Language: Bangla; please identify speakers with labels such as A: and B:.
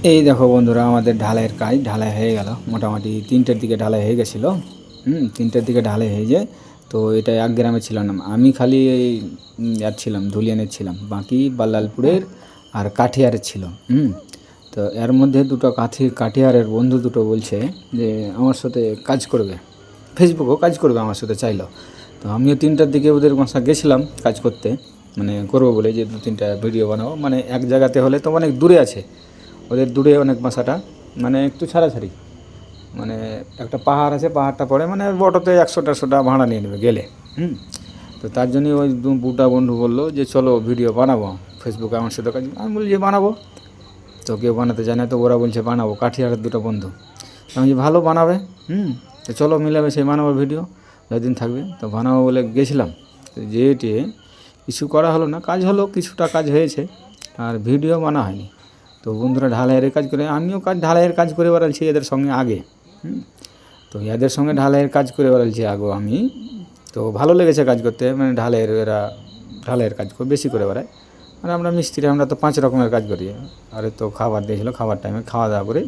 A: এই দেখো বন্ধুরা, আমাদের ঢালাইয়ের কাজ ঢালাই হয়ে গেল। মোটামুটি 3টের দিকে ঢালাই হয়ে গেছিলো। 3টের দিকে ঢালাই হয়ে যায়। তো এটা এক গ্রামে ছিল না, আমি খালি এই আর ছিলাম ধুলিয়ানের ছিলাম, বাকি বাল্লালপুরের আর কাঠিয়ারের ছিল। তো এর মধ্যে দুটো কাঠিয়ারের বন্ধু দুটো বলছে যে আমার সাথে কাজ করবে, ফেসবুকেও কাজ করবে আমার সাথে চাইলো। তো আমিও 3টার দিকে ওদের বাসা গেছিলাম কাজ করতে, মানে করবো বলে যে 2-3টা ভিডিও বানাবো। মানে এক জায়গাতে হলে তো অনেক দূরে আছে, ওদের দূরে অনেক বাসাটা, মানে একটু ছাড়াছাড়ি, মানে একটা পাহাড় আছে, পাহাড়টা পড়ে, মানে অটোতে 100-150 টাকা ভাড়া নিয়ে নেবে গেলে। তো তার জন্যই ওই দুটা বন্ধু বললো যে চলো ভিডিও বানাবো ফেসবুকে আমার সাথে কাজ। আমি বলি যে বানাবো, তো কেউ বানাতে চায় না, তো ওরা বলছে বানাবো, কাঠিয়ারের দুটো বন্ধু। আমি যে ভালো বানাবে, তো চলো মিলাবে সেই বানাবো ভিডিও, যতদিন থাকবে। তো বানাবো বলে গেছিলাম, তো যেটি কিছু করা হলো না, কাজ হলো, কিছুটা কাজ হয়েছে, আর ভিডিও বানা হয়নি। তো বন্ধুরা ঢালাইয়ের কাজ করে, আমিও ঢালাইয়ের কাজ করে বেড়াচ্ছি এদের সঙ্গে আগে। তো এদের সঙ্গে ঢালাইয়ের কাজ করে বেড়াচ্ছি আগে আমি। তো ভালো লেগেছে কাজ করতে, মানে এরা ঢালাইয়ের কাজ করে বেশি করে বেড়ায়। মানে আমরা মিস্ত্রি, আমরা তো 5 রকমের কাজ করি। আরে তো খাবার দিয়েছিলো, খাবার টাইমে খাওয়া দাওয়া করে